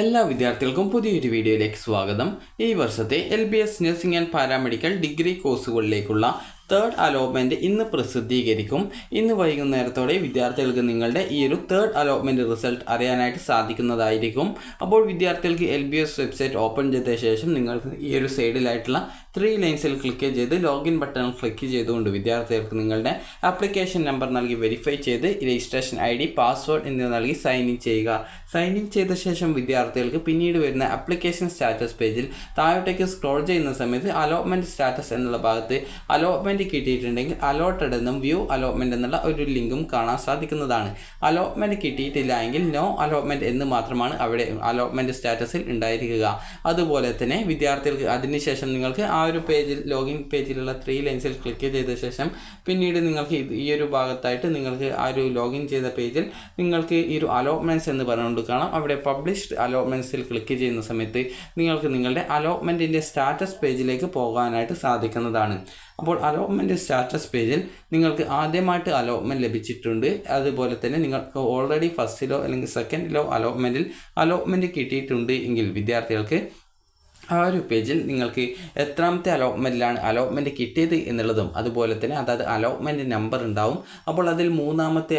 എല്ലാ വിദ്യാർത്ഥികൾക്കും പുതിയൊരു വീഡിയോയിലേക്ക് സ്വാഗതം. ഈ വർഷത്തെ LBS nursing and paramedical degree കോഴ്സുകളിലേക്കുള്ള തേർഡ് അലോട്ട്മെൻറ്റ് ഇന്ന് പ്രസിദ്ധീകരിക്കും. ഇന്ന് വൈകുന്നേരത്തോടെ വിദ്യാർത്ഥികൾക്ക് നിങ്ങളുടെ ഈ ഒരു തേർഡ് അലോട്ട്മെൻറ്റ് റിസൾട്ട് അറിയാനായിട്ട് സാധിക്കുന്നതായിരിക്കും. അപ്പോൾ വിദ്യാർത്ഥികൾക്ക് LBS വെബ്സൈറ്റ് ഓപ്പൺ ചെയ്ത ശേഷം നിങ്ങൾക്ക് ഈ ഒരു സൈഡിലായിട്ടുള്ള 3 ലൈൻസിൽ ക്ലിക്ക് ചെയ്ത് ലോഗിൻ ബട്ടൺ ക്ലിക്ക് ചെയ്തുകൊണ്ട് വിദ്യാർത്ഥികൾക്ക് നിങ്ങളുടെ ആപ്ലിക്കേഷൻ നമ്പർ നൽകി വെരിഫൈ ചെയ്ത് രജിസ്ട്രേഷൻ ID, പാസ്വേഡ് എന്നിവ നൽകി സൈൻ ഇൻ ചെയ്യുക. സൈൻ ഇൻ ചെയ്ത ശേഷം വിദ്യാർത്ഥികൾക്ക് പിന്നീട് വരുന്ന ആപ്ലിക്കേഷൻ സ്റ്റാറ്റസ് പേജിൽ താഴോട്ടേക്ക് സ്ക്രോൾ ചെയ്യുന്ന സമയത്ത് അലോട്ട്മെൻറ്റ് സ്റ്റാറ്റസ് എന്നുള്ള ഭാഗത്ത് അലോട്ട്മെൻറ്റ് കിട്ടിയിട്ടുണ്ടെങ്കിൽ അലോട്ടഡ് എന്നും വ്യൂ അലോട്ട്മെൻറ്റ് എന്നുള്ള ഒരു ലിങ്കും കാണാൻ സാധിക്കുന്നതാണ്. അലോട്ട്മെൻറ്റ് കിട്ടിയിട്ടില്ല എങ്കിൽ നോ അലോട്ട്മെൻറ്റ് എന്ന് മാത്രമാണ് അവിടെ അലോട്ട്മെൻറ്റ് സ്റ്റാറ്റസിൽ ഉണ്ടായിരിക്കുക. അതുപോലെ തന്നെ വിദ്യാർത്ഥികൾക്ക് അതിനുശേഷം നിങ്ങൾക്ക് ആ ഒരു പേജിൽ ലോഗിൻ പേജിലുള്ള 3 ലൈൻസിൽ ക്ലിക്ക് ചെയ്ത ശേഷം പിന്നീട് നിങ്ങൾക്ക് ഈ ഒരു ഭാഗത്തായിട്ട് നിങ്ങൾക്ക് ആ ഒരു ലോഗിൻ ചെയ്ത പേജിൽ നിങ്ങൾക്ക് ഈ ഒരു അലോട്ട്മെൻറ്റ്സ് എന്ന് പറഞ്ഞുകൊണ്ട് കാണാം. അവിടെ പബ്ലിഷ്ഡ് അലോട്ട്മെൻറ്റ്സിൽ ക്ലിക്ക് ചെയ്യുന്ന സമയത്ത് നിങ്ങൾക്ക് നിങ്ങളുടെ അലോട്ട്മെൻറ്റിൻ്റെ സ്റ്റാറ്റസ് പേജിലേക്ക് പോകാനായിട്ട് സാധിക്കുന്നതാണ്. അപ്പോൾ അലോട്ട്മെൻറ്റ് സ്റ്റാറ്റസ് പേജിൽ നിങ്ങൾക്ക് ആദ്യമായിട്ട് അലോട്ട്മെൻറ്റ് ലഭിച്ചിട്ടുണ്ട്. അതുപോലെ തന്നെ നിങ്ങൾക്ക് ഓൾറെഡി ഫസ്റ്റിലോ അല്ലെങ്കിൽ സെക്കൻഡിലോ അലോട്ട്മെൻറ്റ് കിട്ടിയിട്ടുണ്ട് എങ്കിൽ വിദ്യാർത്ഥികൾക്ക് ആ ഒരു പേജിൽ നിങ്ങൾക്ക് എത്രാമത്തെ അലോട്ട്മെൻറ്റിലാണ് അലോട്ട്മെൻറ്റ് കിട്ടിയത് എന്നുള്ളതും അതുപോലെ തന്നെ അതായത് അലോട്ട്മെൻറ്റ് നമ്പർ ഉണ്ടാവും. അപ്പോൾ അതിൽ 3ാമത്തെ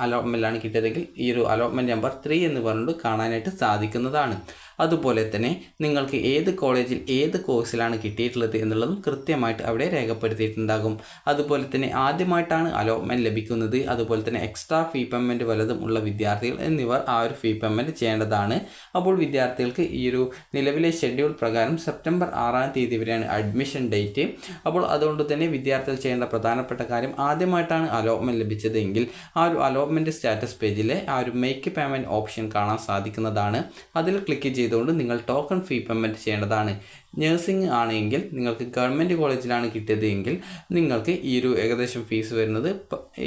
അലോട്ട്മെൻറ്റിലാണ് കിട്ടിയതെങ്കിൽ ഈ ഒരു അലോട്ട്മെൻറ്റ് നമ്പർ 3 എന്ന് പറഞ്ഞുകൊണ്ട് കാണാനായിട്ട് സാധിക്കുന്നതാണ്. അതുപോലെ തന്നെ നിങ്ങൾക്ക് ഏത് കോളേജിൽ ഏത് കോഴ്സിലാണ് കിട്ടിയിട്ടുള്ളത് എന്നുള്ളതും കൃത്യമായിട്ട് അവിടെ രേഖപ്പെടുത്തിയിട്ടുണ്ടാകും. അതുപോലെ തന്നെ ആദ്യമായിട്ടാണ് അലോട്ട്മെൻറ്റ് ലഭിക്കുന്നത്, അതുപോലെ തന്നെ എക്സ്ട്രാ ഫീ പേയ്മെൻറ്റ് വല്ലതും ഉള്ള വിദ്യാർത്ഥികൾ എന്നിവർ ആ ഒരു ഫീ പേയ്മെൻറ്റ് ചെയ്യേണ്ടതാണ്. അപ്പോൾ വിദ്യാർത്ഥികൾക്ക് ഈ ഒരു നിലവിലെ ഷെഡ്യൂൾ പ്രകാരം സെപ്റ്റംബർ 6-ാം തീയതി വരെയാണ് അഡ്മിഷൻ ഡേറ്റ്. അപ്പോൾ അതുകൊണ്ട് തന്നെ വിദ്യാർത്ഥികൾ ചെയ്യേണ്ട പ്രധാനപ്പെട്ട കാര്യം ആദ്യമായിട്ടാണ് അലോട്ട്മെൻറ്റ് ലഭിച്ചതെങ്കിൽ ആ ഒരു അലോട്ട്മെൻറ്റ് സ്റ്റാറ്റസ് പേജിലെ ആ ഒരു മേക്ക് പേയ്മെൻറ്റ് ഓപ്ഷൻ കാണാൻ സാധിക്കുന്നതാണ്. അതിൽ ക്ലിക്ക് ചെയ്തുകൊണ്ട് നിങ്ങൾ ടോക്കൺ ഫീ പേയ്മെൻറ്റ് ചെയ്യേണ്ടതാണ്. നഴ്സിംഗ് ആണെങ്കിൽ നിങ്ങൾക്ക് ഗവൺമെൻറ് കോളേജിലാണ് കിട്ടിയത് എങ്കിൽ നിങ്ങൾക്ക് ഈ ഒരു ഏകദേശം ഫീസ് വരുന്നത്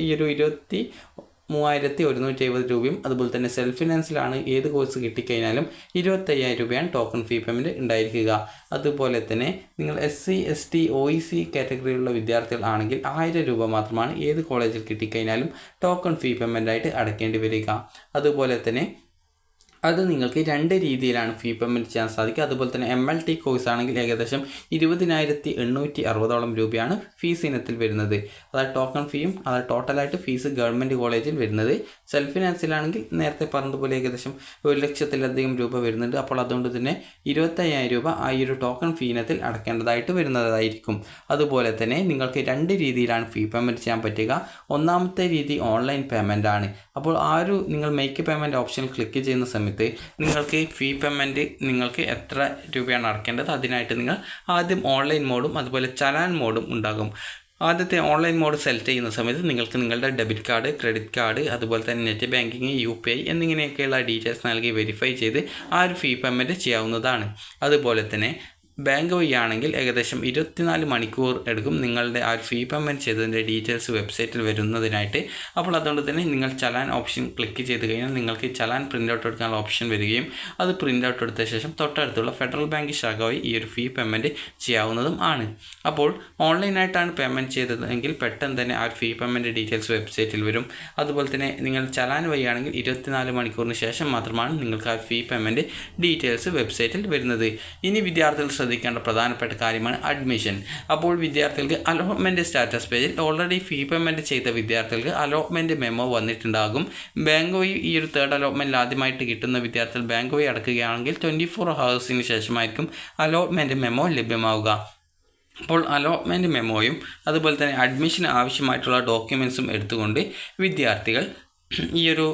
ഈ ഒരു 23,170 രൂപയും അതുപോലെ തന്നെ സെൽഫ് ഫിനാൻസിലാണ് ഏത് കോഴ്സ് കിട്ടിക്കഴിഞ്ഞാലും 25,000 രൂപയാണ് ടോക്കൺ ഫീ പേയ്മെൻറ്റ് ഉണ്ടായിരിക്കുക. അതുപോലെ തന്നെ നിങ്ങൾ SC, ST, OEC കാറ്റഗറിയിലുള്ള വിദ്യാർത്ഥികൾ ആണെങ്കിൽ 1000 രൂപ മാത്രമാണ് ഏത് കോളേജിൽ കിട്ടിക്കഴിഞ്ഞാലും ടോക്കൺ ഫീ പേയ്മെൻറ്റായിട്ട് അടയ്ക്കേണ്ടി വരിക. അതുപോലെ തന്നെ അത് നിങ്ങൾക്ക് 2 രീതിയിലാണ് ഫീ പേയ്മെൻറ്റ് ചെയ്യാൻ സാധിക്കുക. അതുപോലെ തന്നെ MLT കോഴ്സ് ആണെങ്കിൽ ഏകദേശം 20,860 രൂപയാണ് ഫീസ് ഇനത്തിൽ വരുന്നത്. അതായത് ടോക്കൺ ഫീയും അതായത് ടോട്ടലായിട്ട് ഫീസ് ഗവൺമെൻറ് കോളേജിൽ വരുന്നത്. സെൽഫ് ഫിനാൻസിലാണെങ്കിൽ നേരത്തെ പറഞ്ഞതുപോലെ ഏകദേശം 1,00,000-ലധികം രൂപ വരുന്നുണ്ട്. അപ്പോൾ അതുകൊണ്ട് തന്നെ 25,000 രൂപ ആ ഒരു ടോക്കൺ ഫീ ഇനത്തിൽ അടയ്ക്കേണ്ടതായിട്ട് വരുന്നതായിരിക്കും. അതുപോലെ തന്നെ നിങ്ങൾക്ക് 2 രീതിയിലാണ് ഫീ പേയ്മെൻറ്റ് ചെയ്യാൻ പറ്റുക. ഒന്നാമത്തെ രീതി ഓൺലൈൻ പേയ്മെൻ്റ് ആണ്. അപ്പോൾ ആ ഒരു നിങ്ങൾ മേക്ക് പേയ്മെൻറ്റ് ഓപ്ഷൻ ക്ലിക്ക് ചെയ്യുന്ന സമയത്ത് നിങ്ങൾക്ക് ഫീ പേയ്മെൻറ്റ് നിങ്ങൾക്ക് എത്ര രൂപയാണ് അടയ്ക്കേണ്ടത് അതിനായിട്ട് നിങ്ങൾ ആദ്യം ഓൺലൈൻ മോഡും അതുപോലെ ചലാൻ മോഡും ഉണ്ടാകും. ആദ്യത്തെ ഓൺലൈൻ മോഡ് സെലക്ട് ചെയ്യുന്ന സമയത്ത് നിങ്ങൾക്ക് നിങ്ങളുടെ ഡെബിറ്റ് കാർഡ്, ക്രെഡിറ്റ് കാർഡ്, അതുപോലെ തന്നെ നെറ്റ് ബാങ്കിങ്, UPI എന്നിങ്ങനെയൊക്കെയുള്ള ഡീറ്റെയിൽസ് നൽകി വെരിഫൈ ചെയ്ത് ആ ഒരു ഫീ പേയ്മെൻറ്റ് ചെയ്യാവുന്നതാണ്. അതുപോലെ തന്നെ ബാങ്ക് വഴി ആണെങ്കിൽ ഏകദേശം 24 മണിക്കൂർ എടുക്കും നിങ്ങളുടെ ആ ഫീ പേയ്മെൻറ്റ് ചെയ്തതിൻ്റെ ഡീറ്റെയിൽസ് വെബ്സൈറ്റിൽ വരുന്നതിനായിട്ട്. അപ്പോൾ അതുകൊണ്ട് തന്നെ നിങ്ങൾ ചലാൻ ഓപ്ഷൻ ക്ലിക്ക് ചെയ്ത് കഴിഞ്ഞാൽ നിങ്ങൾക്ക് ചലാൻ പ്രിൻ്റ് ഔട്ട് എടുക്കാനുള്ള ഓപ്ഷൻ വരികയും അത് പ്രിൻ്റ് ഔട്ട് എടുത്ത ശേഷം തൊട്ടടുത്തുള്ള ഫെഡറൽ ബാങ്ക് ശാഖ വഴി ഈ ഒരു ഫീ പേയ്മെൻറ്റ് ചെയ്യാവുന്നതും ആണ്. അപ്പോൾ ഓൺലൈനായിട്ടാണ് പേയ്മെൻറ്റ് ചെയ്തതെങ്കിൽ പെട്ടെന്ന് തന്നെ ആ ഫീ പേയ്മെൻറ്റ് ഡീറ്റെയിൽസ് വെബ്സൈറ്റിൽ വരും. അതുപോലെ തന്നെ നിങ്ങൾ ചലാൻ വഴിയാണെങ്കിൽ 24 മണിക്കൂറിന് ശേഷം മാത്രമാണ് നിങ്ങൾക്ക് ആ ഫീ പേയ്മെൻറ്റ് ഡീറ്റെയിൽസ് വെബ്സൈറ്റിൽ വരുന്നത്. ഇനി വിദ്യാർത്ഥികൾ ശ്രദ്ധിക്കേണ്ട പ്രധാനപ്പെട്ട കാര്യമാണ് അഡ്മിഷൻ. അപ്പോൾ വിദ്യാർത്ഥികൾക്ക് അലോട്ട്മെൻറ്റ് സ്റ്റാറ്റസ് പേജിൽ ഓൾറെഡി ഫീ പേയ്മെൻറ്റ് ചെയ്ത വിദ്യാർത്ഥികൾക്ക് അലോട്ട്മെൻറ്റ് മെമ്മോ വന്നിട്ടുണ്ടാകും. ബാങ്ക് വഴി ഈ ഒരു തേർഡ് അലോട്ട്മെൻറ്റിൽ ആദ്യമായിട്ട് കിട്ടുന്ന വിദ്യാർത്ഥികൾ ബാങ്ക് വഴി അടക്കുകയാണെങ്കിൽ 24 ഹവേഴ്സിന് ശേഷമായിരിക്കും അലോട്ട്മെൻറ്റ് മെമ്മോ ലഭ്യമാവുക. അപ്പോൾ അലോട്ട്മെൻറ്റ് മെമ്മോയും അതുപോലെ തന്നെ അഡ്മിഷന് ആവശ്യമായിട്ടുള്ള ഡോക്യുമെൻറ്റ്സും എടുത്തുകൊണ്ട് വിദ്യാർത്ഥികൾ ഈ ഒരു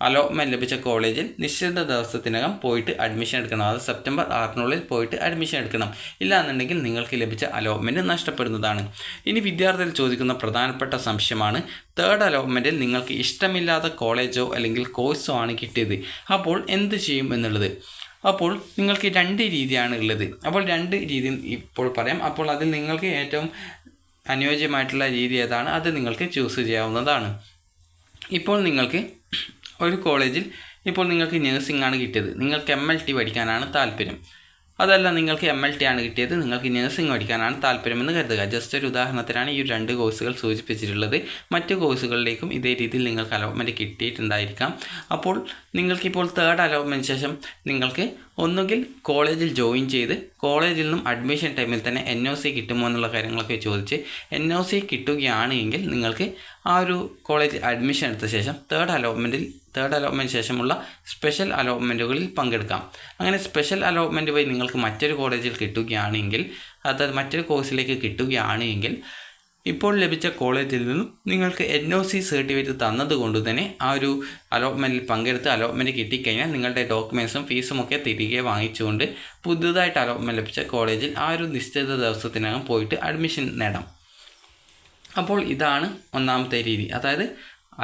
അലോട്ട്മെൻറ്റ് ലഭിച്ച കോളേജിൽ നിശ്ചിത ദിവസത്തിനകം പോയിട്ട് അഡ്മിഷൻ എടുക്കണം. അത് സെപ്റ്റംബർ 6-നുള്ളിൽ പോയിട്ട് അഡ്മിഷൻ എടുക്കണം. ഇല്ലാന്നുണ്ടെങ്കിൽ നിങ്ങൾക്ക് ലഭിച്ച അലോട്ട്മെൻറ്റ് നഷ്ടപ്പെടുന്നതാണ്. ഇനി വിദ്യാർത്ഥികൾ ചോദിക്കുന്ന പ്രധാനപ്പെട്ട സംശയമാണ് തേർഡ് അലോട്ട്മെൻറ്റിൽ നിങ്ങൾക്ക് ഇഷ്ടമില്ലാത്ത കോളേജോ അല്ലെങ്കിൽ കോഴ്സോ ആണ് കിട്ടിയത്. അപ്പോൾ എന്ത് ചെയ്യും എന്നുള്ളത്. അപ്പോൾ നിങ്ങൾക്ക് 2 രീതിയാണ് ഉള്ളത്. അപ്പോൾ 2 രീതി ഇപ്പോൾ പറയാം. അപ്പോൾ അതിൽ നിങ്ങൾക്ക് ഏറ്റവും അനുയോജ്യമായിട്ടുള്ള രീതി ഏതാണ് അത് നിങ്ങൾക്ക് ചൂസ് ചെയ്യാവുന്നതാണ്. ഇപ്പോൾ നിങ്ങൾക്ക് ഒരു കോളേജിൽ ഇപ്പോൾ നിങ്ങൾക്ക് നഴ്സിംഗ് ആണ് കിട്ടിയത്, നിങ്ങൾക്ക് MLT പഠിക്കാനാണ് താല്പര്യം. അതല്ല നിങ്ങൾക്ക് MLT ആണ് കിട്ടിയത്, നിങ്ങൾക്ക് നഴ്സിംഗ് പഠിക്കാനാണ് താല്പര്യമെന്ന് കരുതുക. ജസ്റ്റ് ഒരു ഉദാഹരണത്തിനാണ് ഈ 2 കോഴ്സുകൾ സൂചിപ്പിച്ചിട്ടുള്ളത്. മറ്റ് കോഴ്സുകളിലേക്കും ഇതേ രീതിയിൽ നിങ്ങൾക്ക് അലോട്ട്മെൻറ്റ് കിട്ടിയിട്ടുണ്ടായിരിക്കാം. അപ്പോൾ നിങ്ങൾക്കിപ്പോൾ തേർഡ് അലോട്ട്മെൻറ്റ് ശേഷം നിങ്ങൾക്ക് ഒന്നുകിൽ കോളേജിൽ ജോയിൻ ചെയ്ത് കോളേജിൽ നിന്നും അഡ്മിഷൻ ടൈമിൽ തന്നെ NOC കിട്ടുമോ എന്നുള്ള കാര്യങ്ങളൊക്കെ ചോദിച്ച് NOC കിട്ടുകയാണ് എങ്കിൽ നിങ്ങൾക്ക് ആ ഒരു കോളേജ് അഡ്മിഷൻ എടുത്ത ശേഷം തേർഡ് അലോട്ട്മെൻറ്റ് ശേഷമുള്ള സ്പെഷ്യൽ അലോട്ട്മെൻറ്റുകളിൽ പങ്കെടുക്കാം. അങ്ങനെ സ്പെഷ്യൽ അലോട്ട്മെൻറ്റ് വഴി നിങ്ങൾക്ക് മറ്റൊരു കോളേജിൽ കിട്ടുകയാണെങ്കിൽ, അതായത് മറ്റൊരു കോഴ്സിലേക്ക് കിട്ടുകയാണെങ്കിൽ, ഇപ്പോൾ ലഭിച്ച കോളേജിൽ നിന്നും നിങ്ങൾക്ക് NOC സർട്ടിഫിക്കറ്റ് തന്നതുകൊണ്ട് തന്നെ ആ ഒരു അലോട്ട്മെൻറ്റിൽ പങ്കെടുത്ത് അലോട്ട്മെൻറ്റ് കിട്ടിക്കഴിഞ്ഞാൽ നിങ്ങളുടെ ഡോക്യുമെൻറ്റ്സും ഫീസും ഒക്കെ തിരികെ വാങ്ങിച്ചുകൊണ്ട് പുതുതായിട്ട് അലോട്ട്മെൻറ്റ് ലഭിച്ച കോളേജിൽ ആ ഒരു നിശ്ചിത ദിവസത്തിനകം പോയിട്ട് അഡ്മിഷൻ നേടാം. അപ്പോൾ ഇതാണ് ഒന്നാമത്തെ രീതി. അതായത്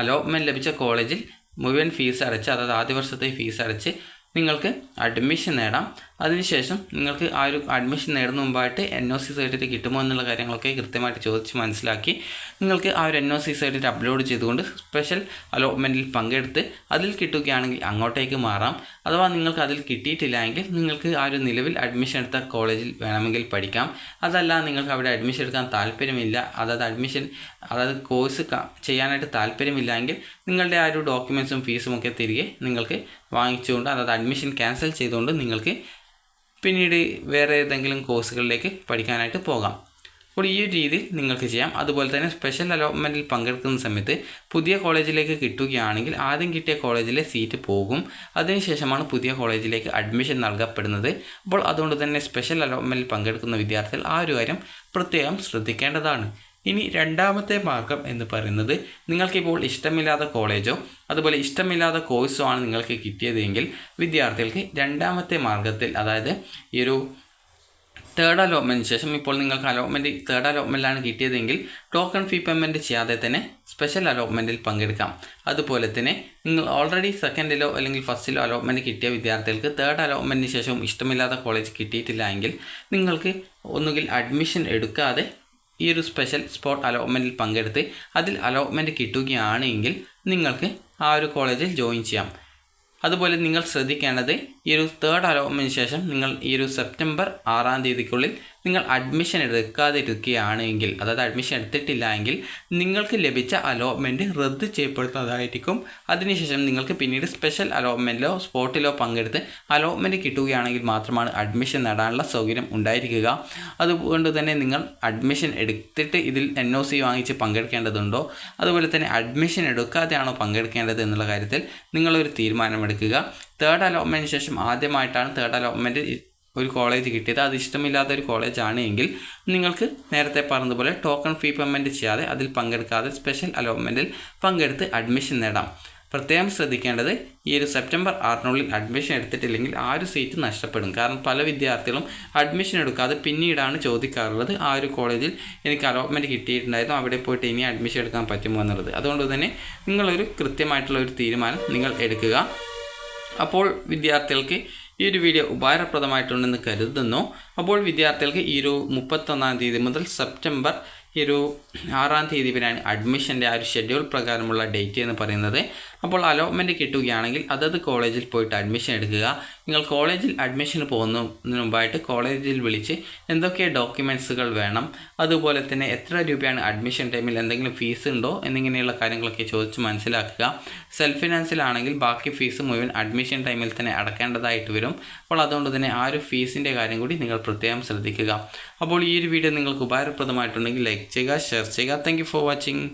അലോട്ട്മെൻറ്റ് ലഭിച്ച കോളേജിൽ മുഴുവൻ ഫീസ് അടച്ച്, അതായത് ആദ്യ വർഷത്തെ ഫീസ് അടച്ച് നിങ്ങൾക്ക് അഡ്മിഷൻ നേടാം. അതിനുശേഷം നിങ്ങൾക്ക് ആ ഒരു അഡ്മിഷൻ നേടുന്ന മുമ്പായിട്ട് NOC സർട്ടിഫിക്കറ്റ് കിട്ടുമോ എന്നുള്ള കാര്യങ്ങളൊക്കെ കൃത്യമായിട്ട് ചോദിച്ച് മനസ്സിലാക്കി നിങ്ങൾക്ക് ആ ഒരു NOC സർട്ടിഫിക്കറ്റ് അപ്ലോഡ് ചെയ്തുകൊണ്ട് സ്പെഷ്യൽ അലോട്ട്മെൻറ്റിൽ പങ്കെടുത്ത് അതിൽ കിട്ടുകയാണെങ്കിൽ അങ്ങോട്ടേക്ക് മാറാം. അഥവാ നിങ്ങൾക്ക് അതിൽ കിട്ടിയിട്ടില്ല എങ്കിൽ നിങ്ങൾക്ക് ആ ഒരു നിലവിൽ അഡ്മിഷൻ എടുത്ത കോളേജിൽ വേണമെങ്കിൽ പഠിക്കാം. അതല്ല നിങ്ങൾക്ക് അവിടെ അഡ്മിഷൻ എടുക്കാൻ താല്പര്യമില്ല, അതായത് കോഴ്സ് ചെയ്യാനായിട്ട് താല്പര്യമില്ല എങ്കിൽ നിങ്ങളുടെ ആ ഒരു ഡോക്യുമെൻറ്റ്സും ഫീസും ഒക്കെ തിരികെ നിങ്ങൾക്ക് വാങ്ങിച്ചുകൊണ്ട്, അതായത് അഡ്മിഷൻ ക്യാൻസൽ ചെയ്തുകൊണ്ട് നിങ്ങൾക്ക് പിന്നീട് വേറെ ഏതെങ്കിലും കോഴ്സുകളിലേക്ക് പഠിക്കാനായിട്ട് പോകാം. അപ്പോൾ ഈ ഒരു രീതിയിൽ നിങ്ങൾക്ക് ചെയ്യാം. അതുപോലെ തന്നെ സ്പെഷ്യൽ അലോട്ട്മെൻറ്റിൽ പങ്കെടുക്കുന്ന സമയത്ത് പുതിയ കോളേജിലേക്ക് കിട്ടുകയാണെങ്കിൽ ആദ്യം കിട്ടിയ കോളേജിലെ സീറ്റ് പോകും. അതിനുശേഷമാണ് പുതിയ കോളേജിലേക്ക് അഡ്മിഷൻ നൽകപ്പെടുന്നത്. അപ്പോൾ അതുകൊണ്ട് തന്നെ സ്പെഷ്യൽ അലോട്ട്മെൻറ്റിൽ പങ്കെടുക്കുന്ന വിദ്യാർത്ഥികൾ ആ ഒരു കാര്യം പ്രത്യേകം ശ്രദ്ധിക്കേണ്ടതാണ്. ഇനി രണ്ടാമത്തെ മാർഗം എന്ന് പറയുന്നത്, നിങ്ങൾക്കിപ്പോൾ ഇഷ്ടമില്ലാത്ത കോളേജോ അതുപോലെ ഇഷ്ടമില്ലാത്ത കോഴ്സോ ആണ് നിങ്ങൾക്ക് കിട്ടിയതെങ്കിൽ വിദ്യാർത്ഥികൾക്ക് രണ്ടാമത്തെ മാർഗത്തിൽ, അതായത് ഈ ഒരു തേർഡ് അലോട്ട്മെൻറ്റിന് ശേഷം ഇപ്പോൾ നിങ്ങൾക്ക് തേർഡ് അലോട്ട്മെൻറ്റിലാണ് കിട്ടിയതെങ്കിൽ ടോക്കൺ ഫീ പേയ്മെൻറ്റ് ചെയ്യാതെ തന്നെ സ്പെഷ്യൽ അലോട്ട്മെൻറ്റിൽ പങ്കെടുക്കാം. അതുപോലെ തന്നെ നിങ്ങൾ ഓൾറെഡി സെക്കൻഡിലോ അല്ലെങ്കിൽ ഫസ്റ്റിലോ അലോട്ട്മെൻറ്റ് കിട്ടിയ വിദ്യാർത്ഥികൾക്ക് തേർഡ് അലോട്ട്മെൻറ്റിന് ശേഷം ഇഷ്ടമില്ലാത്ത കോളേജ് കിട്ടിയിട്ടില്ല എങ്കിൽ നിങ്ങൾക്ക് ഒന്നുകിൽ അഡ്മിഷൻ എടുക്കാതെ ഈ ഒരു സ്പെഷ്യൽ സ്പോട്ട് അലോട്ട്മെൻറ്റിൽ പങ്കെടുത്ത് അതിൽ അലോട്ട്മെൻറ്റ് കിട്ടുകയാണെങ്കിൽ നിങ്ങൾക്ക് ആ ഒരു കോളേജിൽ ജോയിൻ ചെയ്യാം. അതുപോലെ നിങ്ങൾ ശ്രദ്ധിക്കേണ്ടത്, ഈ ഒരു തേർഡ് അലോട്ട്മെൻറ്റിന് ശേഷം നിങ്ങൾ ഈ ഒരു സെപ്റ്റംബർ 6-ാം തീയതിക്കുള്ളിൽ നിങ്ങൾ അഡ്മിഷൻ എടുക്കുകയാണെങ്കിൽ, അതായത് അഡ്മിഷൻ എടുത്തിട്ടില്ല എങ്കിൽ നിങ്ങൾക്ക് ലഭിച്ച അലോട്ട്മെൻറ്റ് റദ്ദ് ചെയ്യപ്പെടുന്നതായിരിക്കും. അതിനുശേഷം നിങ്ങൾക്ക് പിന്നീട് സ്പെഷ്യൽ അലോട്ട്മെൻറ്റിലോ സ്പോട്ടിലോ പങ്കെടുത്ത് അലോട്ട്മെൻറ്റ് കിട്ടുകയാണെങ്കിൽ മാത്രമാണ് അഡ്മിഷൻ നേടാനുള്ള സൗകര്യം ഉണ്ടായിരിക്കുക. അതുകൊണ്ട് തന്നെ നിങ്ങൾ അഡ്മിഷൻ എടുത്തിട്ട് ഇതിൽ NOC വാങ്ങിച്ച് പങ്കെടുക്കേണ്ടതുണ്ടോ, അതുപോലെ തന്നെ അഡ്മിഷൻ എടുക്കാതെയാണോ പങ്കെടുക്കേണ്ടത് എന്നുള്ള കാര്യത്തിൽ നിങ്ങളൊരു തീരുമാനമെടുക്കുക. തേർഡ് അലോട്ട്മെൻറ്റിന് ശേഷം ആദ്യമായിട്ടാണ് തേർഡ് അലോട്ട്മെൻറ്റ് ഒരു കോളേജ് കിട്ടിയത്, അത് ഇഷ്ടമില്ലാത്ത ഒരു കോളേജാണ് എങ്കിൽ നിങ്ങൾക്ക് നേരത്തെ പറഞ്ഞതുപോലെ ടോക്കൺ ഫീ പേയ്മെൻറ്റ് ചെയ്യാതെ അതിൽ പങ്കെടുക്കാതെ സ്പെഷ്യൽ അലോട്ട്മെൻറ്റിൽ പങ്കെടുത്ത് അഡ്മിഷൻ നേടാം. പ്രത്യേകം ശ്രദ്ധിക്കേണ്ടത്, ഈ ഒരു സെപ്റ്റംബർ 6-നുള്ളിൽ അഡ്മിഷൻ എടുത്തിട്ടില്ലെങ്കിൽ ആ ഒരു സീറ്റ് നഷ്ടപ്പെടും. കാരണം പല വിദ്യാർത്ഥികളും അഡ്മിഷൻ എടുക്കാതെ പിന്നീടാണ് ചോദിക്കാറുള്ളത്, ആ ഒരു കോളേജിൽ എനിക്ക് അലോട്ട്മെൻറ്റ് കിട്ടിയിട്ടുണ്ടായിരുന്നു, അവിടെ പോയിട്ട് ഇനി അഡ്മിഷൻ എടുക്കാൻ പറ്റുമോ എന്നുള്ളത്. അതുകൊണ്ട് തന്നെ നിങ്ങളൊരു കൃത്യമായിട്ടുള്ള ഒരു തീരുമാനം നിങ്ങൾ എടുക്കുക. അപ്പോൾ വിദ്യാർത്ഥികൾക്ക് ഈ ഒരു വീഡിയോ ഉപകാരപ്രദമായിട്ടുണ്ടെന്ന് കരുതുന്നു. അപ്പോൾ വിദ്യാർത്ഥികൾക്ക് ഈ ഒരു 31-ാം തീയതി മുതൽ സെപ്റ്റംബർ ഈ ഒരു 6-ാം തീയതി വരെയാണ് അഡ്മിഷൻ്റെ ആ ഒരു ഷെഡ്യൂൾ പ്രകാരമുള്ള ഡേറ്റ് എന്ന് പറയുന്നത്. അപ്പോൾ അലോട്ട്മെൻറ്റ് കിട്ടുകയാണെങ്കിൽ അതത് കോളേജിൽ പോയിട്ട് അഡ്മിഷൻ എടുക്കുക. നിങ്ങൾ കോളേജിൽ അഡ്മിഷന് പോകുന്നതിന് മുമ്പായിട്ട് കോളേജിൽ വിളിച്ച് എന്തൊക്കെ ഡോക്യുമെൻറ്റ്സുകൾ വേണം, അതുപോലെ തന്നെ എത്ര രൂപയാണ് അഡ്മിഷൻ ടൈമിൽ എന്തെങ്കിലും ഫീസ് ഉണ്ടോ എന്നിങ്ങനെയുള്ള കാര്യങ്ങളൊക്കെ ചോദിച്ച് മനസ്സിലാക്കുക. സെൽഫ് ഫിനാൻസിലാണെങ്കിൽ ബാക്കി ഫീസ് മുഴുവൻ അഡ്മിഷൻ ടൈമിൽ തന്നെ അടക്കേണ്ടതായിട്ട് വരും. അപ്പോൾ അതുകൊണ്ട് തന്നെ ആ ഒരു ഫീസിൻ്റെ കാര്യം കൂടി നിങ്ങൾ പ്രത്യേകം ശ്രദ്ധിക്കുക. അപ്പോൾ ഈ ഒരു വീഡിയോ നിങ്ങൾക്ക് ഉപകാരപ്രദമായിട്ടുണ്ടെങ്കിൽ ലൈക്ക് ചെയ്യുക, ഷെയർ ചെയ്യുക. Thank you for watching.